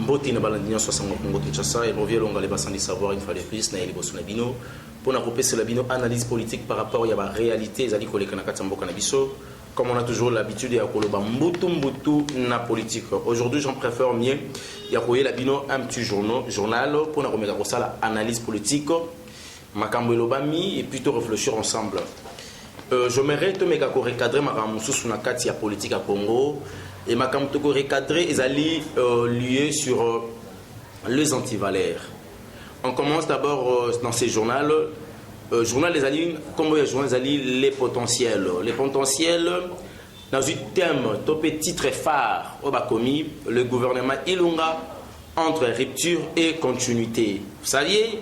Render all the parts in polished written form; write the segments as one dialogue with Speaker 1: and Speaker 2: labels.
Speaker 1: Mboti na balandinyo 60 Congo Kinshasa et revient longa les bassins de savoir une fois de plus na elibo sunabino pour na couper la bino analyse politique par rapport à la réalité zali koleka na katamboka na biso comme on a toujours l'habitude ya koloba mbutu na politique. Aujourd'hui, j'en préfère mieux ya koye la bino un petit journal pour na komeka kosala analyse politique makambo elobami et plutôt réfléchir ensemble. Je mérite meka ko recadrer makambo sous na kati ya politique à Congo. Et ma kamtoko recadré ils allaient liés sur les antivaleurs. On commence d'abord dans ces journaux. Journal des alliés, comme les journaux des alliés, les potentiels. Les potentiels, dans un thème, topé titre phare, au Bakomi, le gouvernement Ilunga entre rupture et continuité. Vous savez,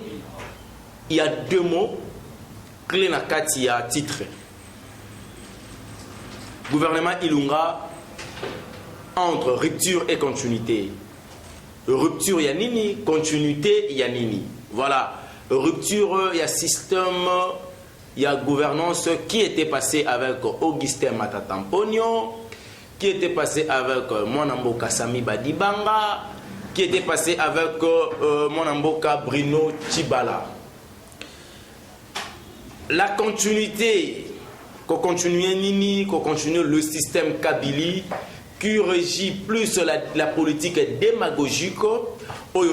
Speaker 1: il y a deux mots clés dans le titre. Gouvernement Ilunga entre rupture et continuité. Rupture yanini, continuité yanini. Voilà. Rupture, il y a système, il y a gouvernance qui était passé avec Augustin Matata-Mpogno, qui était passé avec Mwanamboka Sami Badibanga, qui était passé avec Mwanamboka Bruno Tshibala. La continuité, qu'on continue nini, qu'on continue le système Kabili, qui régit plus la politique démagogique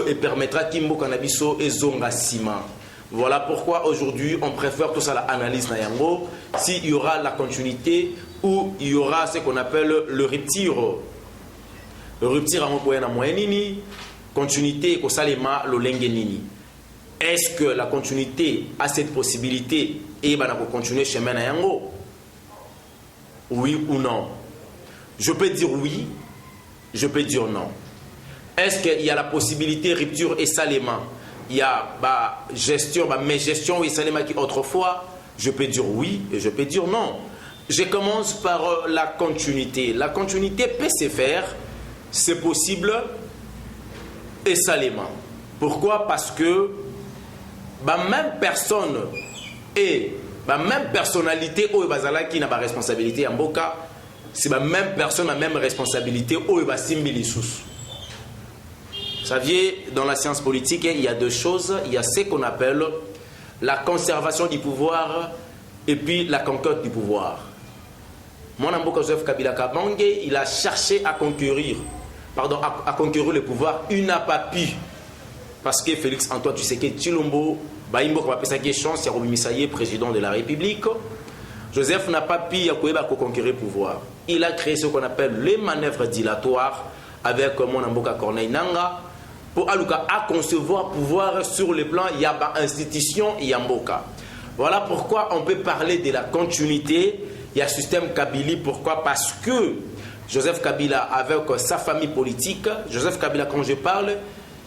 Speaker 1: et permettra Kimbo Kanabiso et Zonga Sima. Voilà pourquoi aujourd'hui on préfère tout ça l'analyse Nayango, s'il y aura la continuité ou il y aura ce qu'on appelle le rupture. Le rupture à Mokoyana Moyenini, continuité Kosalema Lolengenini. Est-ce que la continuité a cette possibilité et va continuer chemin Nayango? Oui ou non? Je peux dire oui, je peux dire non. Est-ce qu'il y a la possibilité rupture et salement? Il y a gestion, mes gestions et salement qui autrefois, je peux dire oui et je peux dire non. Je commence par la continuité. La continuité peut se faire, c'est possible et salement. Pourquoi? Parce que même personne et même personnalité qui n'a pas responsabilité en Boka, c'est la même personne, la même responsabilité. Vous saviez, dans la science politique, il y a deux choses. Il y a ce qu'on appelle la conservation du pouvoir et puis la conquête du pouvoir. Mwanamboka Joseph Kabila Kabange, il a cherché à conquérir le pouvoir. Il n'a pas pu. Parce que Félix Antoine Tshisekedi Tshilombo, Baïmbo va passer sa chance, il y a président de la République. Joseph n'a pas pu conquérir le pouvoir. Il a créé ce qu'on appelle les manœuvres dilatoires avec Mwanamboka Corneille Nanga pour à concevoir pouvoir sur le plan Yaba institution Yamboka. Voilà pourquoi on peut parler de la continuité. Il y a le système Kabili. Pourquoi? Parce que Joseph Kabila, avec sa famille politique, Joseph Kabila, quand je parle,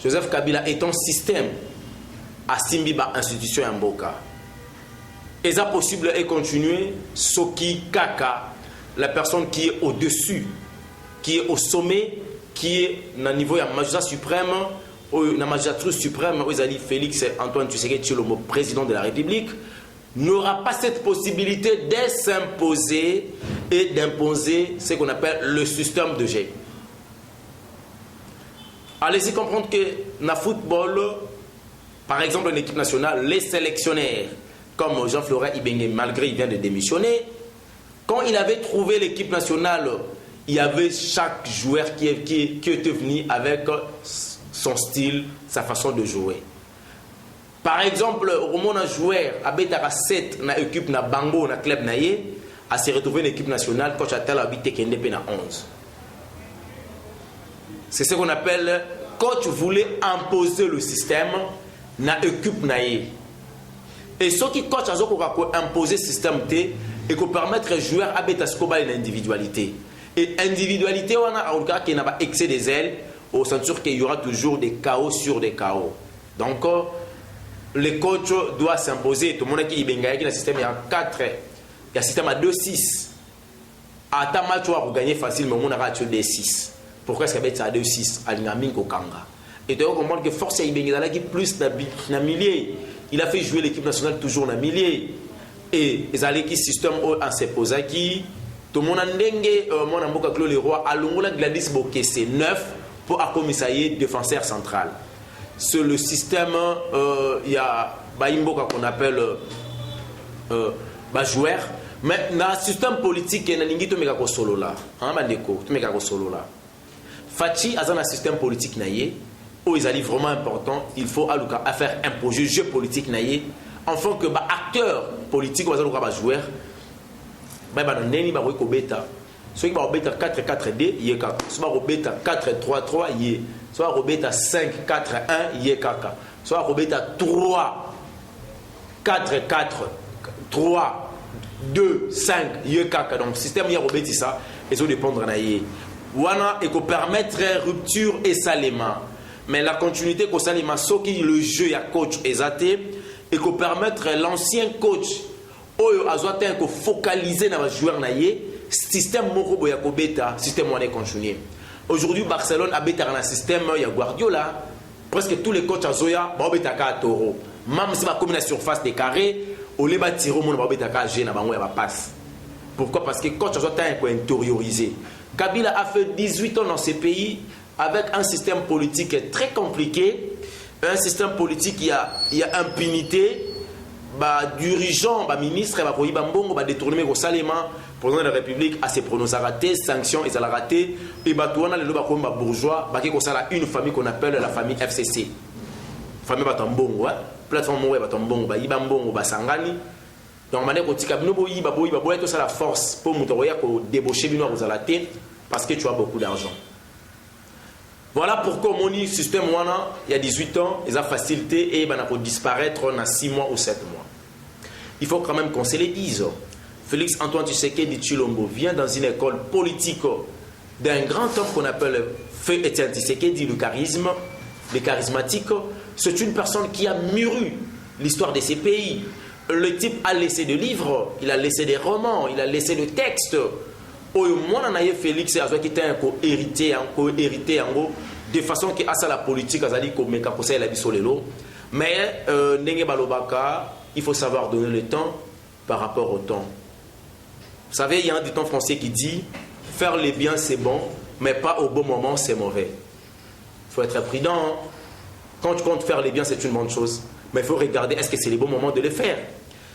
Speaker 1: Joseph Kabila est un système à Simbiba institution Yamboka. Et ça possible est continuer ce qui Kaka, la personne qui est au-dessus, qui est au sommet, qui est au niveau de la magistrat suprême, la magistrature suprême, Félix Antoine Tshisekedi Tshilombo, président de la République, n'aura pas cette possibilité de s'imposer et d'imposer ce qu'on appelle le système de jeu. Allez-y comprendre que dans le football, par exemple, en équipe nationale, les sélectionnaires, comme Jean-Florent Ibenge, malgré qu'il vient de démissionner, quand il avait trouvé l'équipe nationale, il y avait chaque joueur qui était venu avec son style, sa façon de jouer. Par exemple, au moment un joueur a betara 7 dans l'équipe na Bango, na club naie, a se retrouvé une équipe nationale, coach a tel habité qu'il n'était pas 11. C'est ce qu'on appelle, coach voulait imposer le système na équipe naie. Et ce qui coach a imposé le système et qu'on permettre aux joueurs à bettre une individualité. Et individualité, on a qui n'a pas excès des ailes, on sent sûr qu'il y aura toujours des chaos sur des chaos. Donc, le coach doit s'imposer. Tout le monde qui est le système, il y a 4, il y a un système à 2-6. À ta match, tu vas gagner facile, mais on a raté 2-6. Pourquoi est-ce qu'il y a 2-6 à l'Inaminko Kanga? Et donc, on comprend que force il y a plus de milliers. Il a fait jouer l'équipe nationale toujours dans milliers. Et les alliés système en s'imposant qui tout le monde a dengue mon amboka Claude Leroy à Longola Gladys Bokesse 9 pour accomissailler défenseur central. C'est le système, il y a Baimboka qu'on appelle joueur, mais dans le système politique, il y a un solo là. Fachi a un système politique où ils allaient vraiment important, il faut faire imposer le jeu politique enfin que acteur politique ou joueur, ceux qui vont 4-4-2, il y a soit 4-3-3, il y a soit 5-4-1, il y a soit 3-4-3, 2-5, il y a donc le système il y a ça, et ça dépendre de Wana et qu'on permettre rupture et salement. Mais la continuité qu'on salima, ce qui le jeu à coach exaté et qu'on permettre l'ancien coach oyo azoata ko focaliser na joueur naie système moko boya ko beta système wana continuer. Aujourd'hui Barcelone a beta na système ya Guardiola, presque tous les coachs azoya ba beta ka toro. Même si ba comme la surface des carrés, au lieu ba tirer mon ba beta ka na bango ya ba passe. Pourquoi? Parce que coach azoata ko intérioriser. Kabila a fait 18 ans dans ce pays avec un système politique très compliqué, un système politique il y a impunité. Dirigeant, ministre, détourner au Salema, président de la République, à ses prononcés ratés, sanctions et ça l'a raté. Et les bourgeois, une famille qu'on appelle la famille FCC. Famille Batambongo, plateforme Batambongo, Ibambongo, Basangani. Donc, on a la force pour débaucher parce que tu as beaucoup d'argent. Voilà pourquoi mon système, il y a 18 ans, ils ont facilité et ils vont disparaître dans 6 mois ou 7 mois. Il faut quand même qu'on se le dise. Félix Antoine Tshisekedi Tshilombo vient dans une école politique d'un grand homme qu'on appelle Feu Etienne Tshisekedi, le charismatique. C'est une personne qui a mûri l'histoire de ces pays. Le type a laissé des livres, il a laissé des romans, il a laissé des textes. Moi, Félix a hérité de façon que à la politique, mais il faut savoir donner le temps par rapport au temps. Vous savez, il y a un dicton français qui dit faire le bien c'est bon, mais pas au bon moment c'est mauvais. Il faut être prudent. Quand tu comptes faire le bien, c'est une bonne chose, mais il faut regarder est-ce que c'est le bon moment de le faire.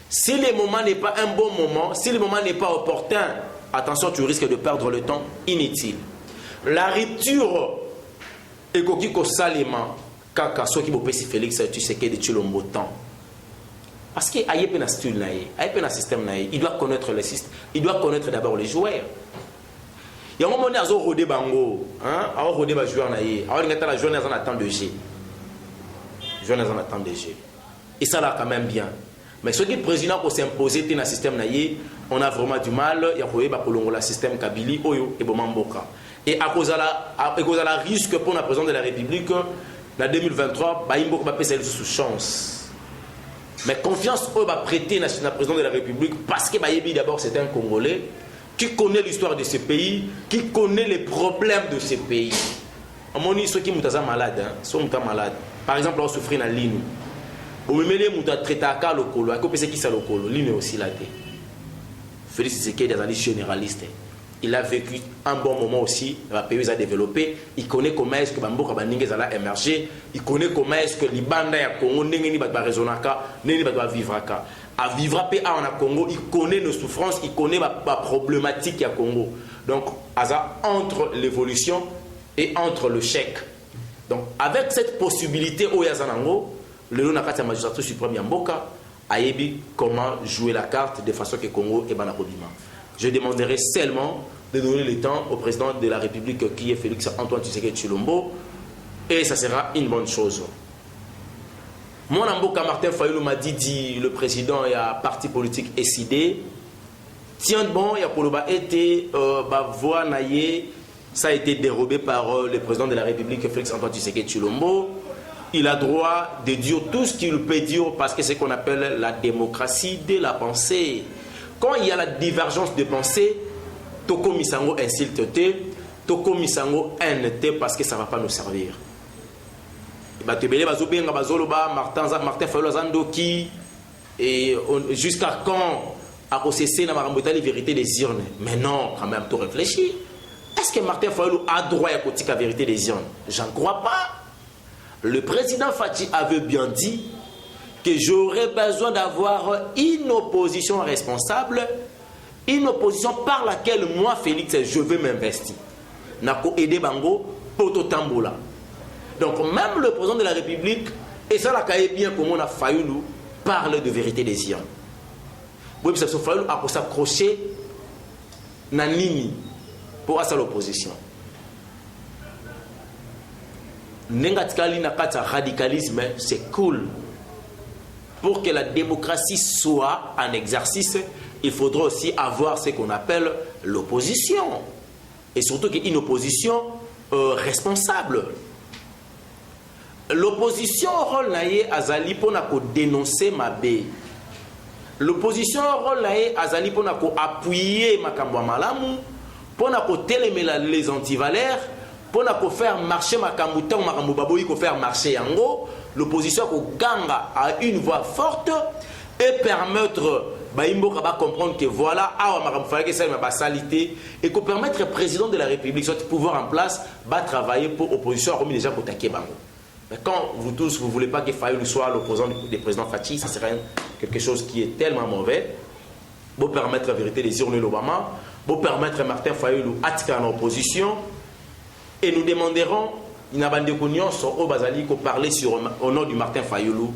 Speaker 1: Si le moment n'est pas un bon moment, si le moment n'est pas opportun, attention, tu risques de perdre le temps inutile. La rupture est que Salema, Kaka, ce qui me Félix, tu sais que tu le mot temps. Parce qu'il y a un style, un système, il doit connaître le système, il doit connaître d'abord les joueurs. Il y a un moment où il y a un rodé bango, un rodé joueur, il y a un joueur en attente de G. Joueur en attente de G. Et ça là quand même bien. Mais ce qui est président pour s'imposer dans le système, on a vraiment du mal. Il y a un système Kabili, Oyo et Bomamboka. Et à cause de la risque pour la présidente de la République, en 2023, Baimbo va passer sous chance. Mais confiance au va prêter la présidente de la République parce que Bayebi d'abord c'est un Congolais qui connaît l'histoire de ce pays, qui connaît les problèmes de ce pays. À mon avis, ceux qui sont malades, sont malades. Par exemple, on souffre dans ligne. Au même moment, on traite à le colo. À quoi c'est qui ça le colo? Ligne aussi là. Félix Tshisekedi est un généraliste. Il a vécu un bon moment aussi, le pays a développé, il connaît comment est-ce que Bamboka Bandingue a émergé, il connaît comment est-ce que l'Ibanda et le Congo va vivre. À vivre en Congo, il connaît nos souffrances, il connaît la problématique au Congo. Donc, entre l'évolution et entre le chèque. Donc, avec cette possibilité, au Yazanango, le Lonakata Magistrature suprême Yamboka a dit comment jouer la carte de façon que le Congo est banakobima. Je demanderai seulement de donner le temps au président de la République qui est Félix Antoine Tshisekedi Tshilombo et ça sera une bonne chose. Mon amboka Martin Fayulu m'a dit le président et un parti politique SID tiens bon, il y a pour le bas été voix naïe, ça a été dérobé par le président de la République Félix Antoine Tshisekedi Tshilombo. Il a droit de dire tout ce qu'il peut dire parce que c'est ce qu'on appelle la démocratie de la pensée. Quand il y a la divergence de pensée, Toko Misango insulte, Toko Misango haine parce que ça ne va pas nous servir. Martin Fayulu Zandoki, et jusqu'à quand a cessé la vérité des urnes? Mais non, quand même, tout réfléchir. est-ce que Martin Fayulu a droit à côté la vérité des gens? J'en crois pas. Le président Fachi avait bien dit que j'aurais besoin d'avoir une opposition responsable, une opposition par laquelle moi, Félix, je veux m'investir. Nako aider Bango, Poto Tambola. Donc même le président de la République, et ça l'a caillé bien comme on a Fayulu, parle de vérité des gens. Oui, parce que Fayulu a s'accrocher na nini pour à l'opposition. Nengatikali na kata radicalisme, c'est cool. Pour que la démocratie soit en exercice, il faudra aussi avoir ce qu'on appelle l'opposition. Et surtout une opposition responsable. L'opposition rôle naie azali pour dénoncer ma bé. L'opposition rôle naie azali pour appuyer makambo malamu, pour télémer les antivaleurs, pour faire marcher makambo tant makambo baboyi ko faire marcher yango. L'opposition ganga a une voix forte et permettre Baimbo va comprendre que voilà et qu'on permettre au président de la République soit pouvoir en place va travailler pour opposition comme déjà pour attaquer Bango. Mais quand vous tous vous voulez pas que Fayulu soit l'opposant du président Fachi, ça serait quelque chose qui est tellement mauvais. Pour permettre la vérité des urnes l'Obama, pour permettre Martin Fayulu d'être en opposition et nous demanderons une abandonnion sur au Bazali qu'on parlait au nom du Martin Fayulu.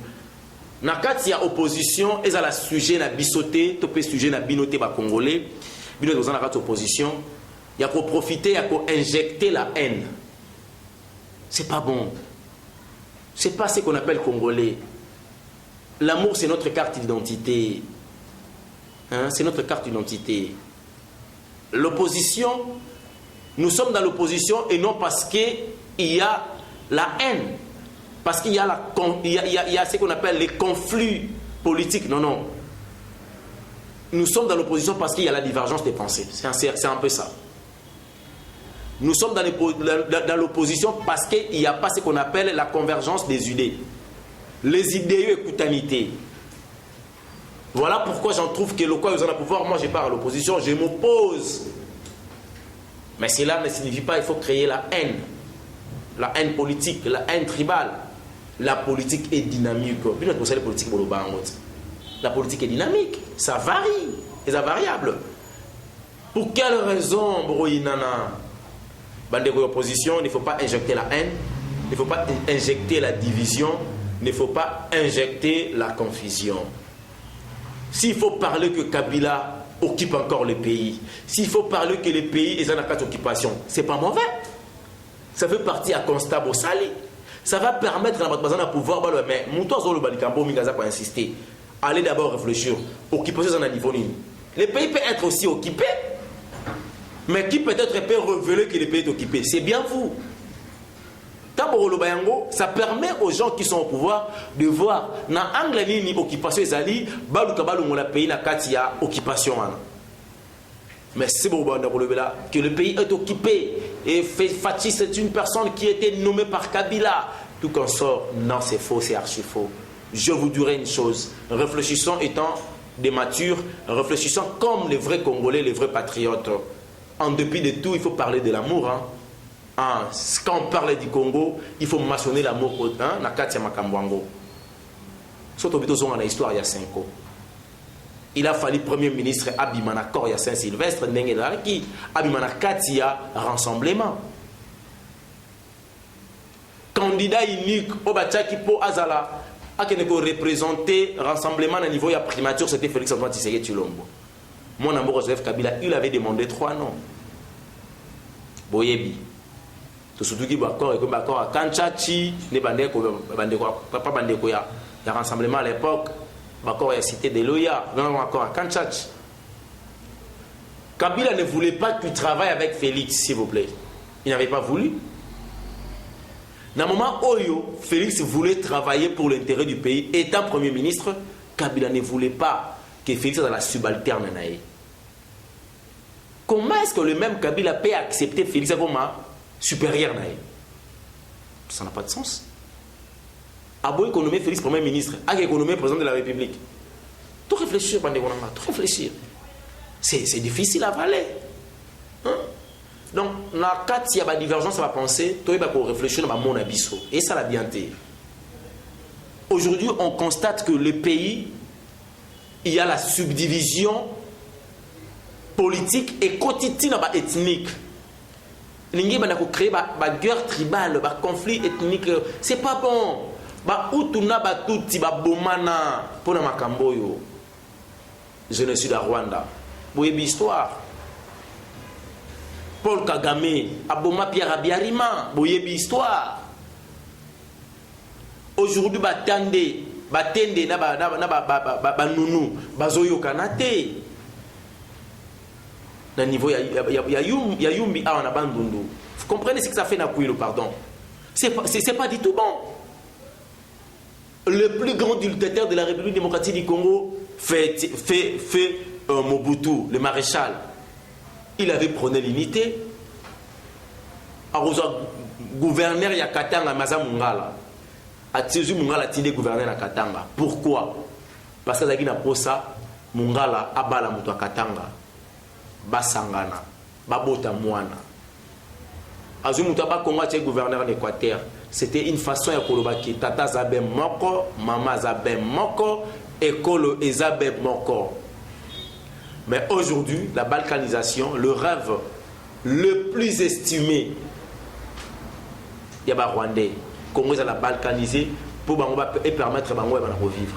Speaker 1: Nakati ya opposition et à la sujet na bisoté, topé sujet na binoté ba congolais, binoté dans la opposition, il y a pour profiter, il y a pour injecter la haine. C'est pas bon. C'est pas ce qu'on appelle congolais. L'amour c'est notre carte d'identité. Hein? C'est notre carte d'identité. L'opposition, nous sommes dans l'opposition et non parce qu'il y a la haine. Parce qu'il y a, il y a ce qu'on appelle les conflits politiques. Non, non. Nous sommes dans l'opposition parce qu'il y a la divergence des pensées. C'est un peu ça. Nous sommes dans l'opposition parce qu'il n'y a pas ce qu'on appelle la convergence des idées. Les idées écoutanité. Voilà pourquoi j'en trouve que le quoi vous en a pouvoir, moi je pars à l'opposition, je m'oppose. Mais cela ne signifie pas qu'il faut créer la haine. La haine politique, la haine tribale. La politique est dynamique. La politique est dynamique. Ça varie. C'est variable. Pour quelle raison, Broïnana, bande opposition, il ne faut pas injecter la haine, il ne faut pas injecter la division, il ne faut pas injecter la confusion. S'il faut parler que Kabila occupe encore le pays, s'il faut parler que le pays est en cas d'occupation, ce n'est pas mauvais. Ça fait partie à constat Bossali. Ça va permettre à notre pouvoir, mais pour insister. Allez d'abord réfléchir. Occupation à niveau. Le pays peut être aussi occupé, mais qui peut-être peut révéler que le pays est occupé? C'est bien vous. Ça permet aux gens qui sont au pouvoir de voir dans l'angle ni occupation ezali le pays na katia occupation. Mais c'est bon que le pays est occupé et Fachi c'est une personne qui était nommée par Kabila. Tout qu'on sort, non c'est faux, c'est archi faux. Je vous dirai une chose, réfléchissons étant des matures, réfléchissons comme les vrais Congolais, les vrais patriotes. En dépit de tout, il faut parler de l'amour. Quand on parle du Congo, il faut mentionner l'amour na Katia Makambwango. Surtout dans l'histoire, il y a 5 ans. Il a fallu Premier ministre Abimana Koria Saint-Sylvestre, qui Abimana Katia Rassemblement. Candidat unique au Bachaki Po Azala, a qui représenté Rassemblement à niveau de primature, c'était Félix Antoine Tshisekedi Tshilombo. Mon amour Joseph Kabila, il avait demandé 3 noms. Boyebi. Tout surtout qui d'accord et comme d'accord à Kanchachi, ne bandeko papa bandeko ya Rassemblement à l'époque. Encore il a cité des loyas, non encore à Kanchach. Kabila ne voulait pas qu'il travaille avec Félix, s'il vous plaît. Il n'avait pas voulu. Dans le moment où Félix voulait travailler pour l'intérêt du pays, étant Premier ministre, Kabila ne voulait pas que Félix soit dans la subalterne. Comment est-ce que le même Kabila peut accepter Félix comme supérieur? Ça n'a pas de sens. Abo économie Félix Premier ministre, à économie président de la République. Tout réfléchir, tout réfléchir. C'est difficile à avaler. Hein? Donc, dans le cas s'il y a une divergence, ça va penser, toi, il va réfléchir dans mon abisso. Et ça, la bienté. Aujourd'hui, on constate que le pays, il y a la subdivision politique et quotidienne ethnique. Lingi va créer une guerre tribale, un conflit ethnique. C'est pas bon. Je ne suis de Rwanda. Vous avez une histoire. Paul Kagame, Aboma Pierre Abiarima, vous avez une histoire. Aujourd'hui, batende na nunu bazoyo kanate. Na niveau ya yumbi a na bandundu. Vous comprenez ce que ça fait na Kouilo, pardon. C'est pas du tout bon. Le plus grand dictateur de la République démocratique du Congo fait Mobutu, le maréchal. Il avait prôné l'unité. Arrosa gouverneur ya Katanga Maza Mungala. Atizu Mungala tinde gouverneur na Katanga. Pourquoi? Parce que Zagina Posa Mungala abala mutu Katanga. Basangana. Babota Mwana. Azu mutu ba Congo a gouverneur en Équateur. C'était une façon de kolobaki tata zabe moko, mama zabe moko, école ezabe moko. Mais aujourd'hui, la balkanisation, le rêve le plus estimé, il y a des Rwandais. Congo a la balkaniser pour permettre à Bango de revivre.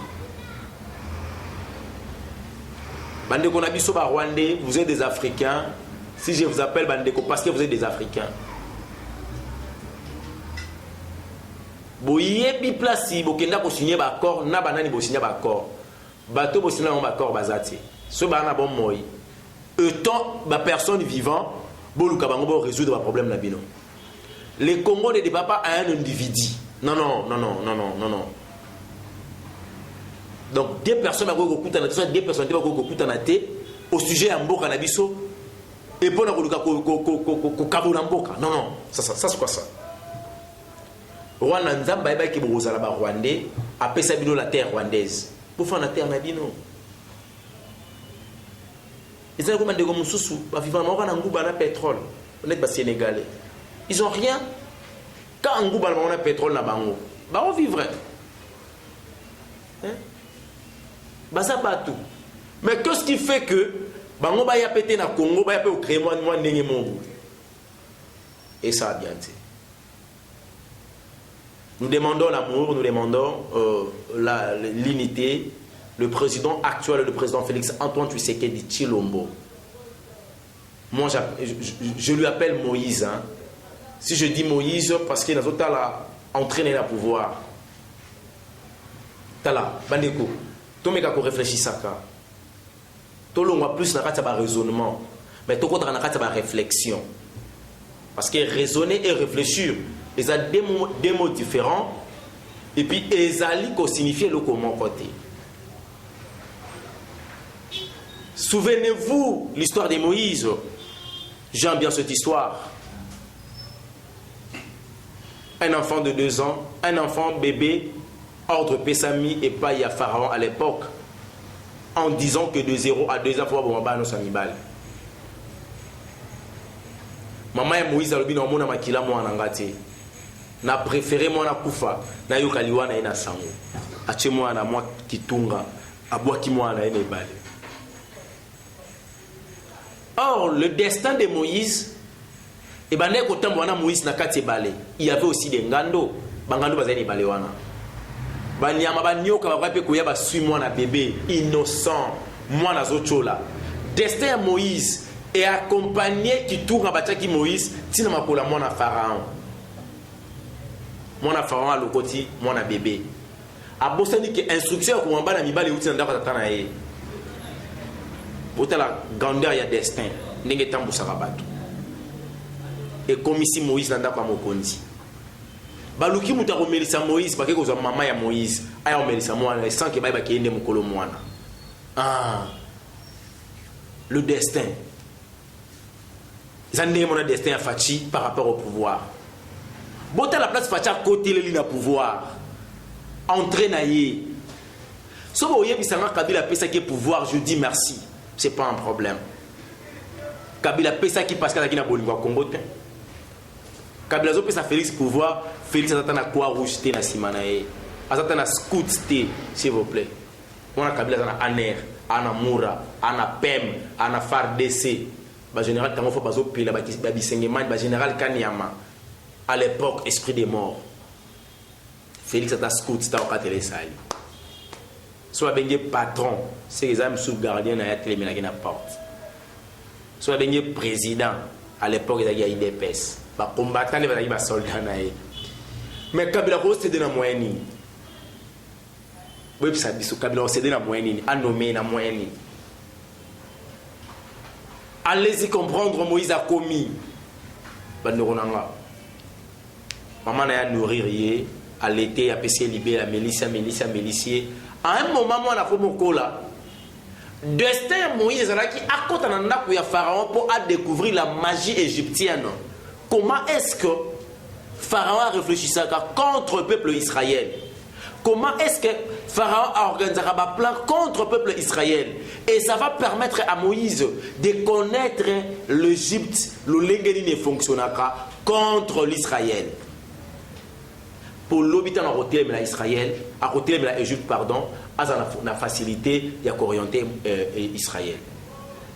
Speaker 1: Bandeko Nabiso Rwandais, vous êtes des Africains. Si je vous appelle Bandeko, parce que vous êtes des Africains. Boyebi place bokenda ko signer ba accord na banani bo signer ba accord bato bo signer ba accord bazati so bana bon moy autant ba personne vivant boluka bango bo résoudre ba problème na bino. Le Congo ne débat pas à un individu. Non. Donc deux personnes ko kutana soit deux personnes ko kutana te au sujet ya mboka na biso et pour na koluka ko kabona mboka. Non, ça c'est quoi ça? Rwanda nzamba eba ki bozala ba Rwandais apesa bino la terre rwandaise pour faire la terre na bino. Ils ont comme des comme mususu ba vivant na nguba na pétrole on est ba sénégalais. Ils ont rien quand nguba na pétrole na bango ba on vivre. Hein? Ba ça pas tout. Mais qu'est-ce qui fait que bango ba ya pété na Congo ba ya pe créer moi ndenge mongo. Et ça a bien été. Nous demandons l'amour, nous demandons l'unité. Le président actuel, le président Félix Antoine Tshisekedi Tshilombo. Moi, je lui appelle Moïse. Hein. Si je dis Moïse, parce qu'il a entraîné le pouvoir. Tala, bandeko, tomeka ko réfléchir ça ka. Tolongwa plus na kati ba raisonnement, mais to kodra na kati ba réflexion. Parce que raisonner et réfléchir, ils ont des mots différents. Et puis, ils ont signifié le comment côté. Souvenez-vous l'histoire de Moïse. J'aime bien cette histoire. Un enfant de 2 ans, un enfant bébé, ordre Pessami et pas à Pharaon à l'époque, en disant que de 0 à 2 ans, il faut avoir un animal. Maman et Moïse a dit non, makila moi nangati. Na préféré moi na kufa, na yokaliwa na ina sango. Ache moi na moi kitunga, abwa ki moi na ina bale. Or le destin de Moïse et ben ne kotam wana Moïse na kati bale. Il y avait aussi des ngando, bangando bazani bale wana. Banyama banyoka ba pe koya ba sui moi na bébé innocent, moi na zochola. Destin de Moïse et accompagné qui tourne à Bataki Moïse, tina makola mona Pharaon. Mona Pharaon a le côté, mona bébé. A bosani que instruction ko mbana mibale uti ndako tatana ye. Pour la grandeur il y a destin, ndenge tambu sakabato. Et comme ici Moïse ndako mokondi. Baluki muta ko melisa Moïse parce que ko maman ya Moïse, aya melisa mwana sans que ba kende mukolo mwana. Ah. Le destin. Ils ont mon destin à Fachi par rapport au pouvoir. Bon, à la place Fachi à côté le pouvoir. Entrer naïe. Si vous voyez que Kabila a ça qui est pouvoir, je dis merci. Ce n'est pas un problème. Kabila pesa qui parce qu'il a bolingo Congo te. Kabila zo pesa Félix pouvoir, Félix attend na quoi rouge te na simana e. Attend na scout te, s'il vous plaît. Mona Kabila na aner, ana Moura, ana Pem, ana FARDC. Ba général tango faut bazo pila ba bisengement ba général Kanyama. À l'époque esprit des morts. Félix attend scout ta okatele sai. Soit bengue patron, c'est les âmes sous gardien na ya télé na porte. Soit bengue président, à l'époque il y a IDPS. Ba combattant les ba soldats na ye. Mais Kabila ko cédé na moyenne. Oui, ça dit Kabila ko cédé na moyenne, a nommé na moyenne. Allez-y comprendre Moïse a commis. Bandoronanga. Maman na nourrir yé, à l'été a pessé libé la milice. À un moment moi na ko mokola. Destin Moïse qui a côté na ndako ya Pharaon pour découvrir la magie égyptienne. Comment est-ce que Pharaon réfléchissait contre le peuple Israël? Comment est-ce que Pharaon a organisé un plan contre le peuple Israël? Et ça va permettre à Moïse de connaître l'Égypte, le lengeni ne fonctionnera contre l'Israël. Pour l'habitant à côté de l'Israël, à côté de l'Égypte, pardon, a la facilité d'orienter Israël.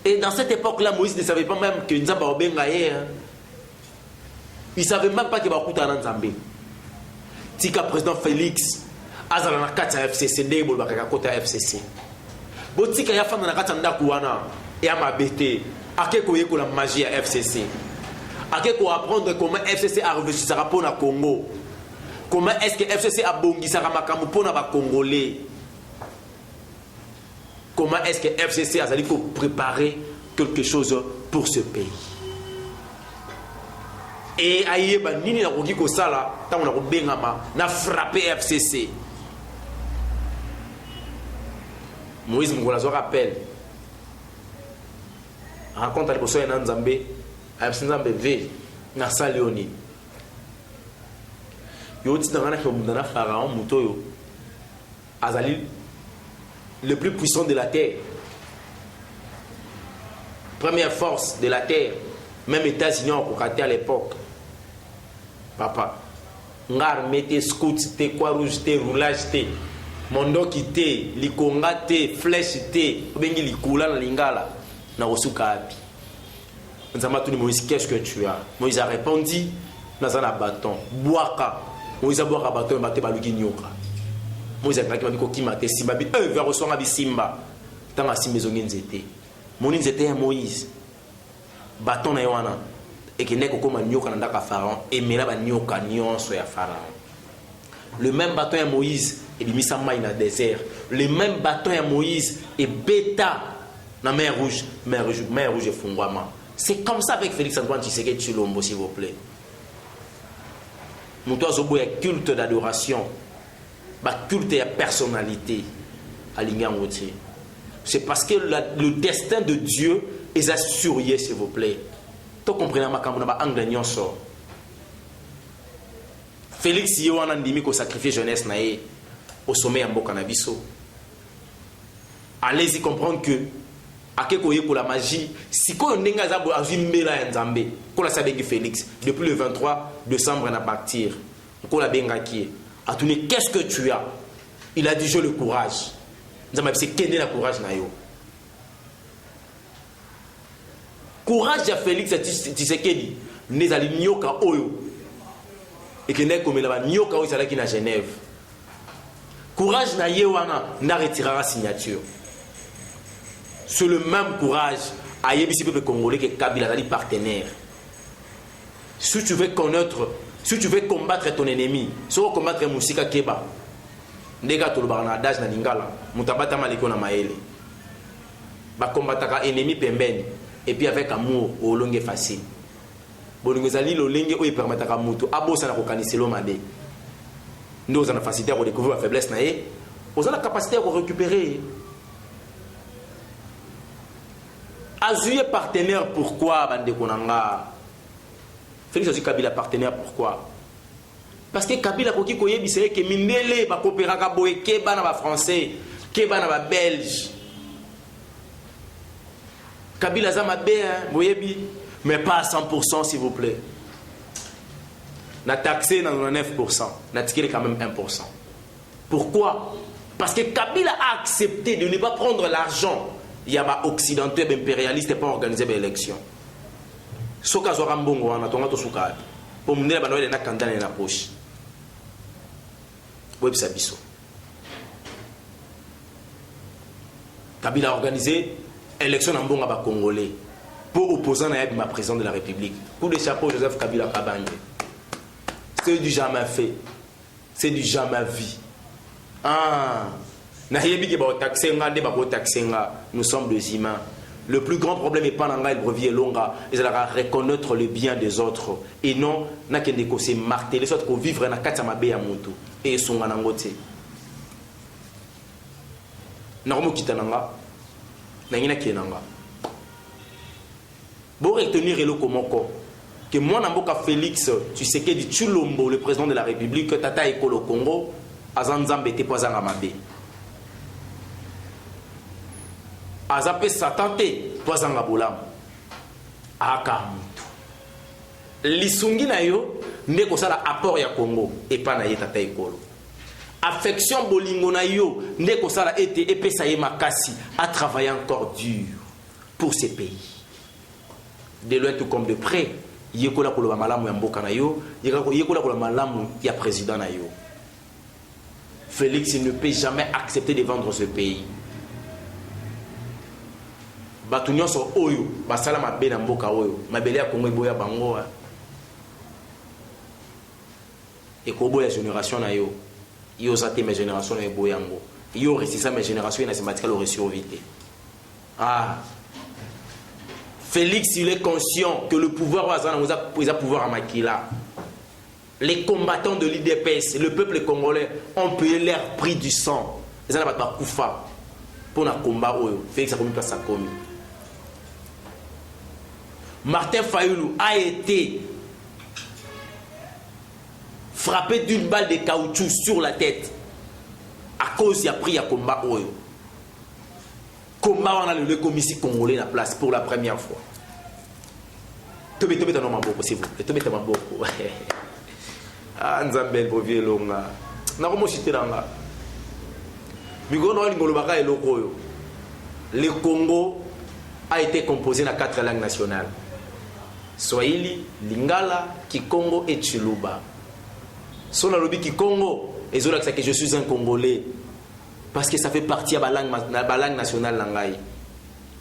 Speaker 1: Et dans cette époque-là, Moïse ne savait pas même que Nzamba Obengaye. Il ne savait même pas qu'il va écouter un Nzambé. Tika président Félix, Azala na kati ya FCC, ndebo bakaka kota FCC. Botika ya fana na kati ndaku wana ya mabete, akeko yeko la magie ya FCC. Akeko apprendre comment FCC a réfléchi pour na Congo. Comment est-ce que FCC a bongisa makambo pour na ba Congolais? Comment est-ce que FCC a dit pour préparer quelque chose pour ce pays? Et aïe ba nini na koki ko sala tango na ko bengama na frapper FCC. Moïse Mongolazo rappelle. Raconte à l'époque de Nzambé, à Nzambé V, na Salioni. Yo ti dans na Pharaon Mutoyo. Azali le plus puissant de la terre. Première force de la terre. Même États-Unis ont cocaté à l'époque. Papa, ngar mette scout te quoi rouge te roulage te mondo qui te likonga te flèche te bengi likula na lingala na osuka api. Nzamba tuni Moïse, qu'est-ce que tu as? Moïse a répondu nazana bâton boaka. Moïse a boaka bâton mate baluki nyoka. Moïse a kraki mabiko kimate simba bi vers recevoir bi simba tanga simbezo nzete. Moni nzete ya Moïse. Bâton na yoana et qui n'est que comme nyoka na ndaka Pharaon et mela ba nyoka nyonso ya Pharaon. Le même bâton à Moïse et bimisa mai na désert. Le même bâton à Moïse et bêta na mer rouge et fungwama. C'est comme ça avec Félix Antoine Tshisekedi Tshilombo, s'il vous plaît. Moutoua Zobo est culte d'adoration, culte de personnalité à l'Ingangotier. C'est parce que le destin de Dieu est assuré, s'il vous plaît. Tu comprends ma kamuna angle nyonso. Félix Yoana ndimi ko sacrifier jeunesse nae au sommet ya mboka na biso. Allez-y comprendre que akeko yeko la magie siko ndenga za azwi mbela ya Nzambe. Ko la sabengi Félix depuis le 23 décembre na partir. Ko la bengaki atuni qu'est-ce que tu as? Il a dit j'ai le courage. Nzambe c'est kende la courage na yo. Courage à Félix Tshisekedi nezali nyoka oyo et que n'est comme la nyoka oyo salaki na Genève. Courage na yewana na retirera signature. C'est le même courage à yebisi peuple congolais que Kabila zali partenaire. Si tu veux connaître, si tu veux combattre ton ennemi, si tu veux combattre Musika Keba, ndeka tolobaka na adage na lingala, mutabata maliko na maele. Ba combataka ennemi pembeni. Et puis avec amour, au long est facile. Bon, nous allons le lingue où il permet à Kamutu, à Bossa na kokanisi l'omade. Nous avons la facilité à redécouvrir la faiblesse naé. Nous avons la capacité à récupérer. Azuye partenaire, pourquoi, Bande Konanga? Félix Azuye Kabila partenaire, pourquoi? Parce que Kabila Koki Koye c'est que Mindele, ba coopéra Kaboé, Keba na ba français, Keba na ba belge. Kabila Zamabé, mais pas à 100% s'il vous plaît. Na taxé dans 9%, na tiré quand même 1%. Pourquoi? Parce que Kabila a accepté de ne pas prendre l'argent. Il y a des occidentaux impérialistes pour organiser des élections. Ce cas où Rambongo on a tombé tout souka. Pour mener la banoïde na kandana na poche. Web sabiso. Kabila a organisé élection en Bonga ba Congolais pour opposant à ma président de la République. Coup de chapeau Joseph Kabila Kabangé. C'est du jamais fait. C'est du jamais vu. Ah, nous sommes des humains. Le plus grand problème est pas dans le brevet longa, ils allaient reconnaître le bien des autres et non n'a qu'un déco c'est marteler les autres pour vivre na katama be ya moto et son nangote. Na romo kitananga na ngina kenanga. Bon retenir le komoko que moi Namboka Félix, tu sais que du Chulombo, le président de la République, Tata Ekolo Congo, Azanzambe te poisanga mabe. Azape Satante, poisanga bolam. Akamutu. Lisungi na yo, ndeko sala apport ya Congo, et pas na ye Tata Ekolo. Affection bolingo na yo, ndeko sala ete epesa ye makasi, a travaillé encore dur pour ces pays. De loin tout comme de près. Yekola koloba malamu ya mboka na yo, yekola koloba malamu ya président na yo. Félix ne peut jamais accepter de vendre ce pays. Batunyo so oyo, basala mabe na mboka oyo, mabele ya Kongo boya bango. Et kobo ya génération na yo, yo zate mes génération na boyango. Yo resisa mes génération na sematika le resurvité. Ah. Félix, il est conscient que le pouvoir a pouvoir à Makila. Les combattants de l'IDPS, le peuple congolais, ont payé leur prix du sang. Ils n'ont pas Koufa pour un combat. Félix a commis pas sa commis. Martin Fayoulou a été frappé d'une balle de caoutchouc sur la tête à cause il a pris un combat. Combat on a le commissaire congolais la place pour la première fois. Tobe dans ma boko c'est vous. Tobe dans ma boko. Ah nzambel bovie longa. Na komo chiteranga. Bigono lingolo baka eloko yo. Le Congo a été composé na 4 langues nationales. Swahili, Lingala, Kikongo et Chiluba. Son alobi Kikongo et zola que je suis un Congolais. Parce que ça fait partie de la langue nationale langai.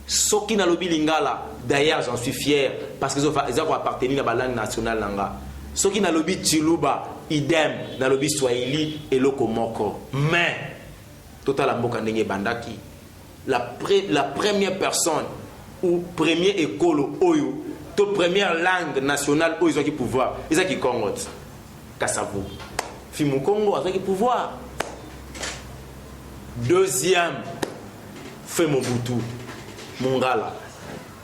Speaker 1: Ce qui n'a pas lingala, d'ailleurs j'en suis fier parce qu'ils ont appartenu à la langue nationale langa. Ce qui n'a pas chiluba, idem, n'a pas swahili et lokomoko. Mais total amboka ndenge bandaki. La première personne ou premier école oyo, to première langue nationale oyo ils ont pouvoir, ils ont qui Congo. Kasavu. Fimu Congo avec pouvoir. Deuxième, fait Mobutu, Mongala,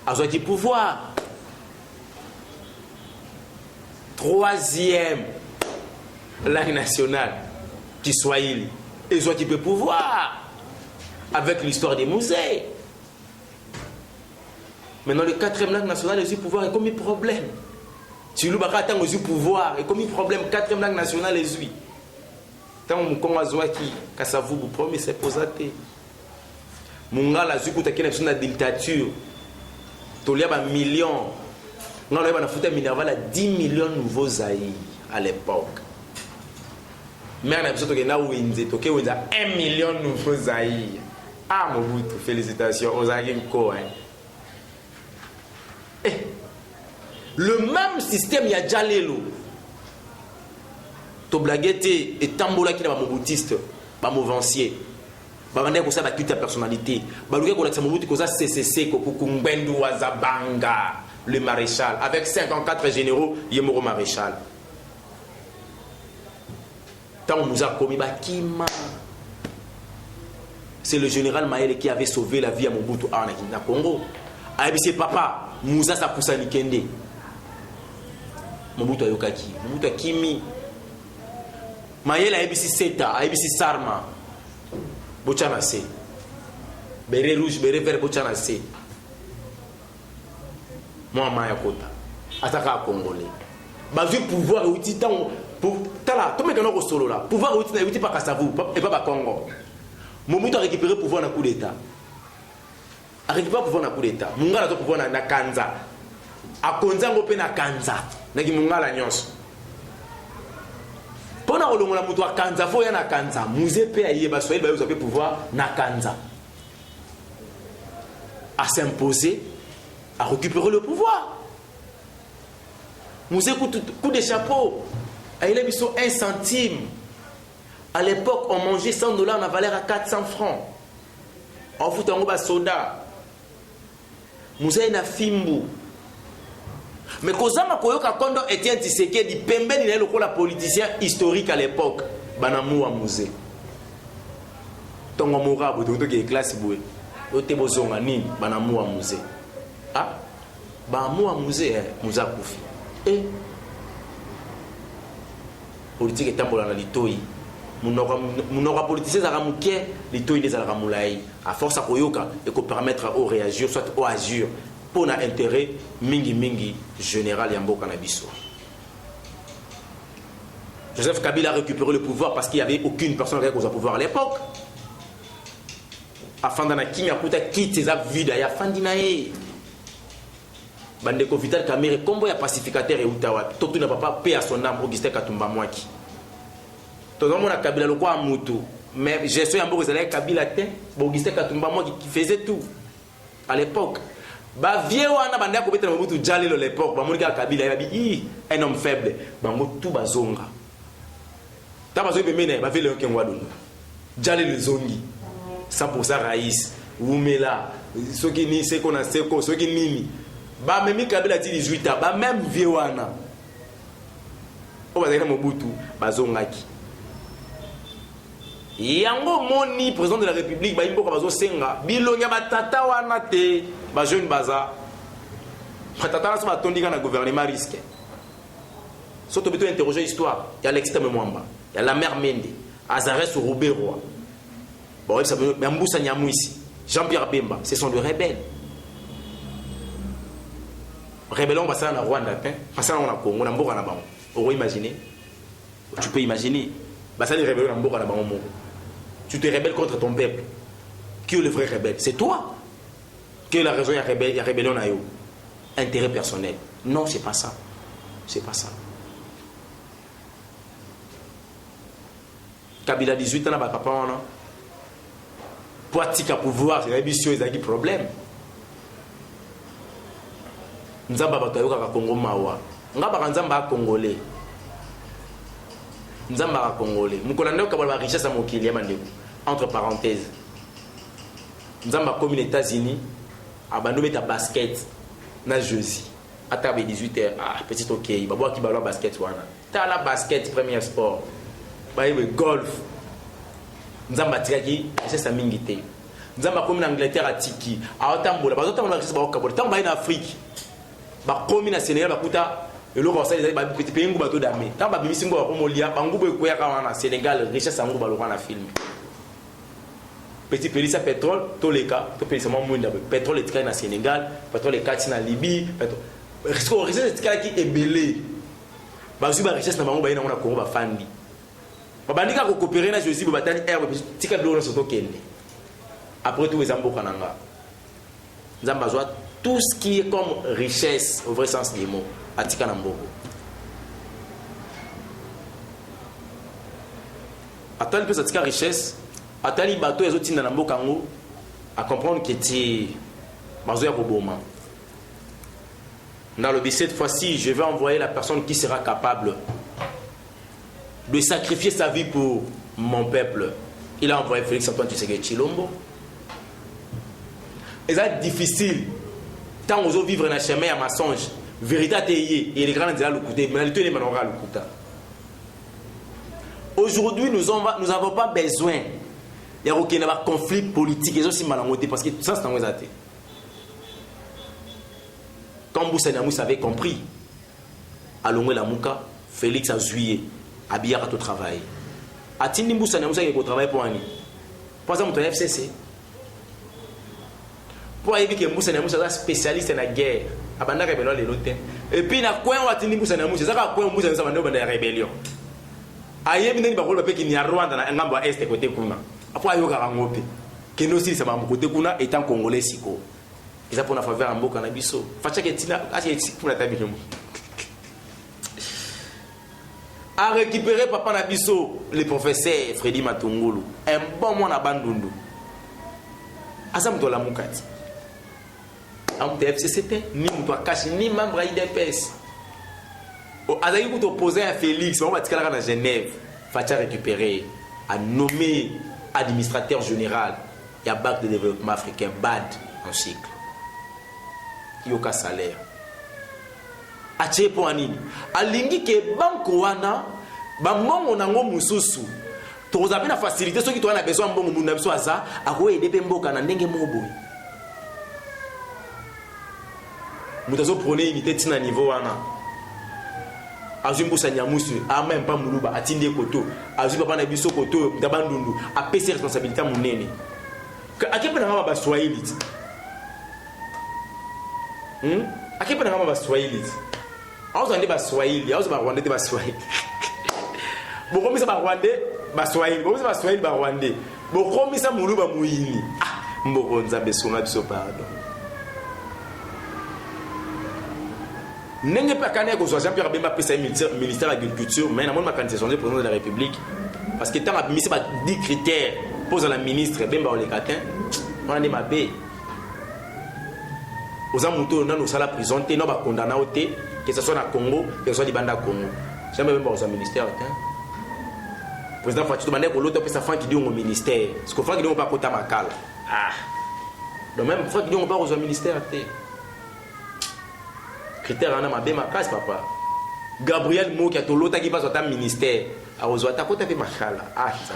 Speaker 1: a du pouvoir. Troisième, langue nationale, Kiswahili, ils ont du pouvoir. Avec l'histoire des musées. Maintenant, le 4e langue nationale, ils ont du pouvoir, et comme il problème. Tu l'as pas tant du pouvoir, et comme il problème, 4e langue nationale, ils ont. Tant qu'on a qui Kasavu vous promet c'est posate. Mungala zuku takena sur la dictature. Tolia ba millions. Non là ba fouta Minerval à 10 millions nouveaux Zaïre à l'époque. Mais on a besoin de na winze toke winza 1 million nouveaux Zaïre. Ah Mobutu, félicitations aux Aguinko hein. Le même système ya Jalelo. To blaguette et tambola qui n'a pas moboutiste, pas mouvancier. Babande ko sa ba toute personnalité. Baluke ko la Mobutu ko sa CCC ko Kumbendu Wazabanga, le maréchal avec 54 généraux, Yemoro maréchal. Tant nous a commis Bakima. C'est le général Maël qui avait sauvé la vie à Mobutu à Congo. Aibisi papa, Moussa Sapusa Nikende. Mobutu ayokaki, Mobutu Kimi. Mayela ABC Seta, ABC Sarma, Bochana C. Béré rouge, béré vert, Bochana C. moi maya kota ataka congolais bazui pouvoir outi tant pour tala to mekano ko solo là pouvoir outi pas Kasavu et pas Congo Mobutu a récupéré pouvoir na coup d'état a récupéré pouvoir na coup d'état mungala to pouvoir na kanza a konza ngope na kanza na ki mungala nyonso pona kolongola mutu a kanza fo ya na kanza musée pe aye ba soyel ba yo pouvoir na kanza à s'imposer à récupérer le pouvoir. Musée coup de chapeau il a mis 1 centime. À l'époque on mangeait 100 $, on a valeur à 400 francs. On fout un gros soda. Musée na fimbu. Mais kozama koyoka kondo Etienne Tshisekedi pembeni na lokola politicien historique à l'époque banamu wa musée. Tongo morabu to ke classe boue. Ote bozonga nini banamu wa musée. Ah banamu wa musée muza kufi. Politique etambola na litoi. Munoko politicien za ramuke litoi des alramulai. À force à koyoka et ko permettre au réagir soit au agir. Pour un intérêt mingi général Yambo Canabiso. Joseph Kabila a récupéré le pouvoir parce qu'il n'y avait aucune personne qui avait au pouvoir à l'époque. Afin d'en avoir quitte ses avis d'ailleurs, Fandinae. Bandeko Vital Kamere, combo ya pacificateur et Outawa. Tout n'a pas paix à son âme, Augustin Katumba Mwaki. Tout le monde a Kabila le quoi à Moutou. Mais j'ai su Yambo Kabila, Augustin Katumba Mwaki qui faisait tout à l'époque. Ba vieux wana banda ko betela Mobutu Jalilo l'époque ba monika Kabila ya bi un homme faible ba motu bazonga ta bazo be mena ba vele okengwa dondo Jalilo zongi 100% raïs Wumela soki ni seko na seko soki nini ba memi Kabila ti 18 ans ba même vieux wana o ba zena Mobutu bazongaki yango moni président de la République ba imbo ko bazo senga bilonya batata wana te ba jeune baza batata na so batondika na gouvernement risque surtout beto interroger histoire il y a l'extrême Mwamba il y a la mère Mende Azares Roubero bon ça Mbusa Nyamwisi Jean-Pierre Bemba ce sont des rebelles rebelles on va ça na Rwanda hein ça on a Congo na mboka na bango on imaginer tu peux imaginer bah ça les rebelles na mboka na bango tu te rebelles contre ton peuple. Qui est le vrai rebelle? C'est toi. Quelle est la raison il y a rébellion à eux? Intérêt personnel. Non, c'est pas ça. C'est pas ça. Kabila 18 ans, papa, on a. Pratique à pouvoir, c'est l'ambition, il y a des problèmes. Nous avons pas de Congo Mawa. Nous avons pas Congolais. Nous avons pas Congolais. Nous avons la richesse à Mokili, entre parenthèses. Nous avons comme les États-Unis, abandonné ta basket, na jersey. À table 18h, ah, petit ok, il va voir qui va la basket. Tu as la basket, premier sport. Golf. Nous avons tiré c'est ça mingité. Nous avons comme l'Angleterre à Tiki, à Otambola, parce que nous avons en Afrique. Comme na Sénégal, et le conseil des pays qui bateau d'armée. Tant que Bibisingo a Romolia, Bangou Koyaka Sénégal, richesse en gros à film. Petit pays ça pétrole, tous les cas, tout pays c'est moins pétrole est au Sénégal, pétrole est en Libye, pétrole. Richesse qui est belé. Bazu ba richesse na bango ba ina na Congo ba fandi. Ba bandika ko coopérer na Josi ba batani herbe tika do na soto kende. Après tout les amboka nanga. Nzamba zwa tout ce qui est comme richesse au vrai sens des mots. Atika Nambogo. Attends peu cette richesse, attends les bateaux les autres dans Nambokango à comprendre que tu bazoya boboma. Dans le but cette fois-ci, je vais envoyer la personne qui sera capable de sacrifier sa vie pour mon peuple. Il a envoyé Félix Antoine Tshisekedi Tshilombo. Et c'est difficile tant aux autres vivre dans le chemin à mensonge. Vérité et les grands disent le côté, mais les manora le côté. Aujourd'hui, nous n'avons pas besoin. Il y a aucun conflit politique. Ils ont aussi mal en parce que ça, c'est un réalité. Comme Mbusa Nyamwisi avait compris, à Longwe Lamuka, Félix a juillet, à Biara au travail. À Tindi Mbusa Nyamwisi qui travaille pour Annie. Par exemple, FCC. Pour éviter que Mbusa Nyamwisi soit spécialiste dans la guerre. abanda rébellion les lotés et puis na coin watini mbusa na musa zaka coin mbusa na banda banda rébellion ayebi ndeni bakolo pe ki ni Rwanda na ngambo ya est côté kuna apo ayoka rangope keno si sama côté kuna étant congolais siko ils a pour na faveur mboka na biso facha ke tina asi pour na tabino a récupéré papa na biso le professeur Freddy Matungulu un bon mois na bandundu asam to la mukati am FCCT ni mtu akashi ni membre IDPS azali ko opposé à Félix on va tikala na Genève facha récupérer a nommé administrateur général ya Banque de développement africain BAD en cycle yoka salaire atie po anini alingi ke banko wana ba mbongo nango mususu toza pe na facilité soki to wana besoin mbongo mundu biso aza ako aider pe mboka na ndenge mobo mutazo prôner unité tina niveau wana azumbu sanyamusu a même pas muluba atinde koto azu papa na biso koto ndabandundu a pese responsabilité munene akepe na ba Swahili akepe na ba Swahili auzande ba Swahili auzo ba Rwanda te ba Swahili bokomisa ba Rwanda ba Swahili bokomisa ba Swahili ba Rwanda bokomisa muluba muini mbokonza besonga biso pardon nenge pa kana ko Jean-Pierre Bemba pesa ministère de l'agriculture mais na mon candidature de président de la République parce que tant a mis pas 10 critères pose à la ministre Bemba Olekatin on a dit ma bé aux amoutons dans nos salles prison té no ba condamné au té que ce soit na Congo que ce soit Libanda Congo jamais même au ministère président Fatou Mandé ko l'autre pesa fan qui dit au ministère ce que fan qui dit pas kota makala donc même fan qui dit pas au ministère té critère ana mabe makasi papa Gabriel Moki atolota qui passe au ministère a ozwata kota pe makala ça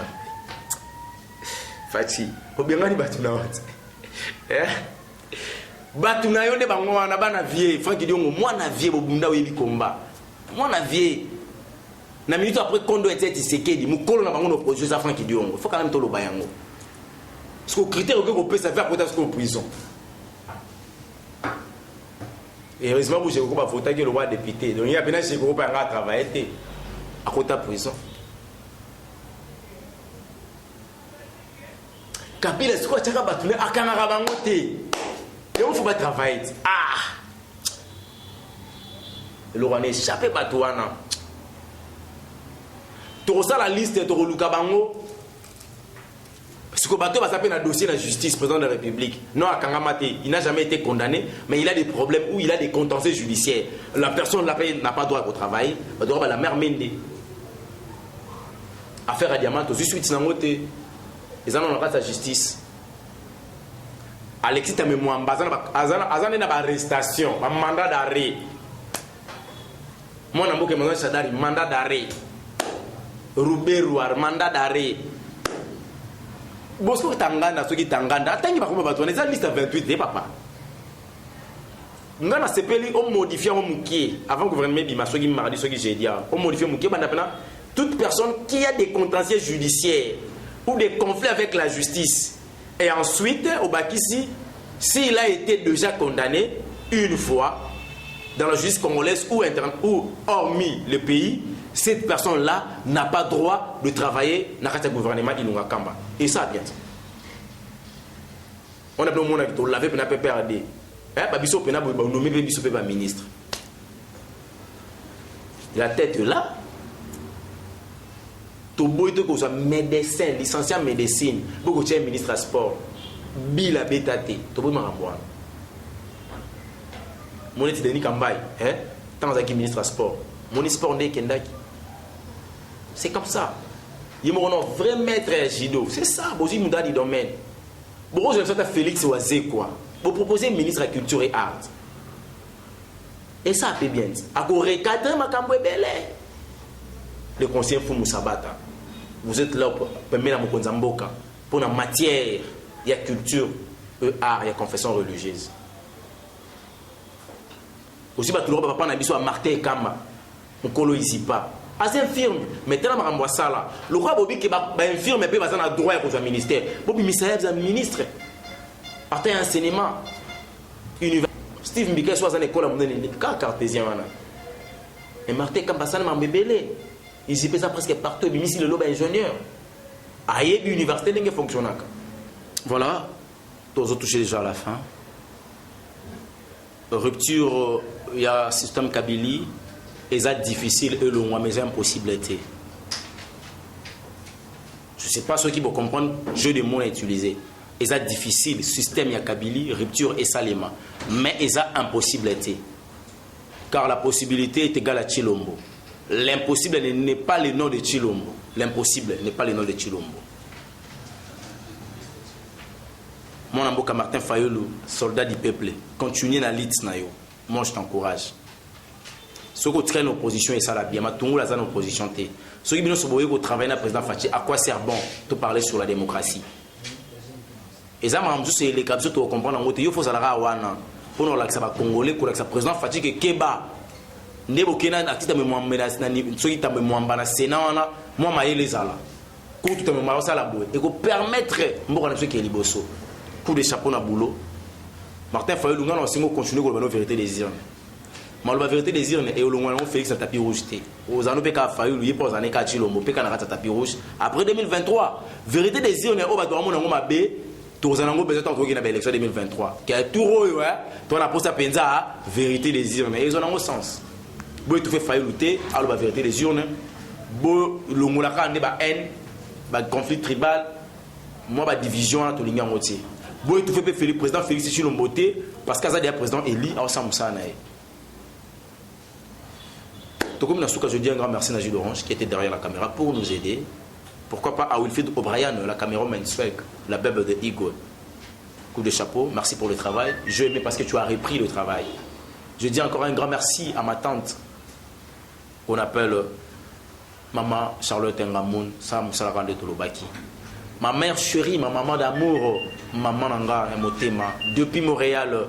Speaker 1: Fati obengani batuna wat batuna yonde bango wana bana vie Franck Diongo mwana vie bobunda oyebi komba mwana vie na minute après kondo était Tshisekedi mukolo na bango no projet za Franck Diongo faut quand même to lo bayango parce que critère que ko pesa faire porter en prison et heureusement vous j'ai pas voté que le roi député donc il y a bien chez groupe à travailler à côté prison Kabila siko chaka batune akanga bango te et on faut pas travailler le roi échappé batouana to ça la liste to luka bango parce que bateau va s'appeler un dossier de la justice président de la République non akanga mate il n'a jamais été condamné mais il a des problèmes où il a des contentieux judiciaires la personne n'a pas droit au travail doit la mère mende affaire à diamant to suite nangote ils en ont la justice Alexis Tamemouamba azana na arrestation un mandat d'arrêt mon ambo que mon Chadari mandat d'arrêt Rouberouar mandat d'arrêt Bosco Tanganda soki Tanganda atangi ba komba bato na liste 28 de papa ngana sepeli on modifie on mukie avant gouvernement bima soki mardi soki jeudi on modifie mukie banda pena toute personne qui a des contentieux judiciaires ou des conflits avec la justice et ensuite au Bakissi s'il a été déjà condamné une fois dans la justice congolaise ou hormis le pays cette personne-là n'a pas droit de travailler dans le gouvernement Ilunga Kamba et ça bien on a besoin de monde qui laver pour ne pas perdre babiso pena ba nommer babiso pe ba ministre la tête là to boito ko soit médecin licencié en médecine beaucoup de ministre à sport bila betate to boy marambwa moneti Denis Kambai tant que ministre à sport mon sport ndé kendaki c'est comme ça il mon vrai maître judo c'est ça bozi muda du domaine bon je vais Félix Oazé quoi vous proposez ministre de la culture et art et ça fait bien à quoi recadrer ma cambo belé le conseiller Fumu Sabata vous êtes là pour permettre à Mokonzamboka pour la matière il y a culture et art il y a confession religieuse aussi ba tout le papa na biso à Martin Kamba mukolo ici pas as infirme mais tellement makambo sala le roi bobi ke ba infirme pe bazana droit ya ko ministère bobi misaeb za ministre partant enseignement université Steve Mbika soit à l'école à mon cartésien. Et Martin Kampassan m'a bébélé. Ils y pèsent presque partout. Mais ici, le lobe ingénieur. Aïe, l'université n'est pas fonctionnelle. Voilà. Tous autres touchés déjà à la fin. Rupture, il y a un système Kabylie. Et ça difficile et loin, mais c'est impossibilité. Je ne sais pas ceux qui vont comprendre le jeu de mots à utiliser. Et ça difficile, système il y a Kabylie, rupture et salima. Mais il y a impossibilité. Car la possibilité est égale à Chilombo. L'impossible n'est pas le nom de Chilombo. L'impossible n'est pas le nom de Chilombo. Mon amboka Martin Fayulu, soldat du peuple, continue dans l'ITS. Moi je t'encourage. Ceux qui traînent l'opposition et ça la bien, mais tout le monde a l'opposition. Ceux qui viennent travailler dans le président Fachi, à quoi sert bon de parler sur la démocratie? Et ça, c'est les capsules pour comprendre. Il faut savoir pour nous que ça va Congolais, pour que le président Fachi que Keba, Nebokena, Akita me menace, ceux qui t'ont me na Sénat, moi maïe les ala. Pour tout me marrer ça la boue. Et pour permettre, moi on a ceux qui est liboso. Coup de chapeau na boulot. Martin Fayulu, nous allons continuer avec la vérité des urnes. Mais la vérité des urnes et au loin on fait un tapis rouge. Aux années PK Fayulu, il pose un écart Chilombo, PK n'a pas tapis rouge. Après 2023, vérité des urnes, on va devoir mon amour B. Tous les gens besoin de l'élection 2023. Qui a tout rôle, tu as posé à penza, vérité des urnes. Et ils ont un sens. Si tu fais faillir lutter, alors la vérité des urnes. Si le moulaka n'est pas haine, conflit tribal, moi, la division, tout le monde. Si tu fais le président Félix Chilombo, parce qu'il y a des présidents élus, à Osamoussa. Je dis un grand merci à Gilles Orange qui était derrière la caméra pour nous aider. Pourquoi pas à Wilfried O'Brien, la caméra Mainsweg, la bébé de Igor. Coup de chapeau, merci pour le travail. Je aimais parce que tu as repris le travail. Je dis encore un grand merci à ma tante, qu'on appelle Maman Charlotte Ngamoun, Sam Salarande Tolobaki. Ma mère chérie, ma maman d'amour, Maman Nanga Motema, depuis Montréal,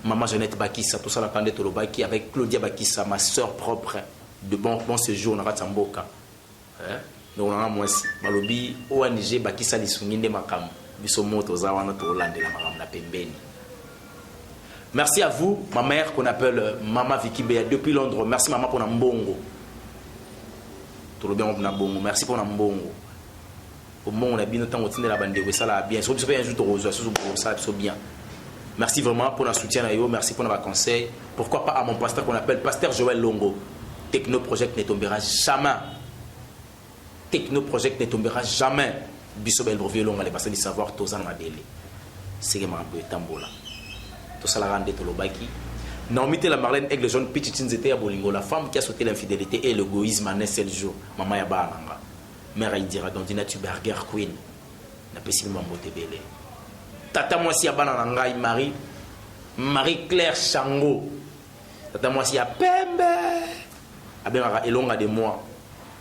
Speaker 1: Maman Jeannette Bakissa, tout ça la Kande Tolobaki, avec Claudia Bakissa, ma soeur propre, de bon séjour, on a Ratamboka. Donc on a moins malobi ONG bakisa lisunginde makam biso moto za wana to landela makam na pembeni. Merci à vous, ma mère qu'on appelle Maman Vicky Bea depuis Londres. Merci maman pour Nambongo. Tout le bien na bongo. Merci pour Nambongo. Au moment on a bien temps on la bande de ça là bien. So un jour to rejoindre ça so bien. Merci vraiment pour notre soutien à yo, merci pour nos conseils. Pourquoi pas à mon pasteur qu'on appelle pasteur Joël Longo. Techno Project ne tombera jamais. Techno Project ne tombera jamais. Bissobel Brevier on va les passer du savoir tous en Adélé. C'est vraiment un peu tambola. Tout ça la rende Tolobaki. Naomi la Marlène avec le jeune Pichitin Zete à Bolingo, la femme qui a sauté l'infidélité et l'égoïsme en un seul jour. Maman Yaba Ananga. Mère Indira Dondinatu Burger Queen. N'a pas si le mambo te belé. Tata moi si Yaba Ananga Marie-Claire Chango. Tata moi si Yaba Pembe. Abemara Elonga de moi.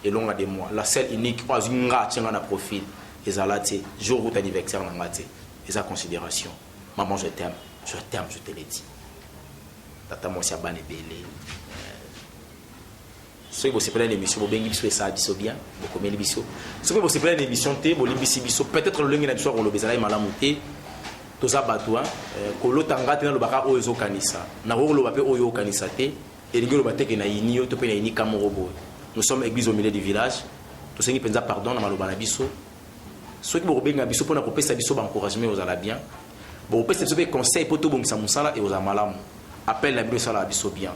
Speaker 1: Et longue de moi, la seule unique, pas une rate, on a profil. Et ça là, jour où anniversaire, on a raté. Et sa considération. Maman, je t'aime, je te l'ai dit. Tata, moi, c'est à Bané Bélé. Ceux qui vous plaît l'émission, vous bien ça, biso bien, vous commettez l'émission. Ceux qui vous plaît l'émission, vous l'ibisi biso, peut-être le lundi soir, on le bezala et malamouté. Tout ça, batouin, que l'autre tangate dans le baka oyo kanisa. Na rolo bape oyo kanisa te, et le bate que na yini, to pe na yini kamorobo. Nous sommes église au milieu du village. Tous ceux qui pensent pardon dans Malobana Bisso. Ceux qui vont bien Bisso pour nous ça Bisso encouragement aux bien. Bon, peut être conseil pour tout bon et aux amalam. Appelle la Bisso à la Bisso bien.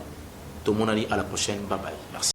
Speaker 1: Tout le monde à la prochaine. Bye bye. Merci.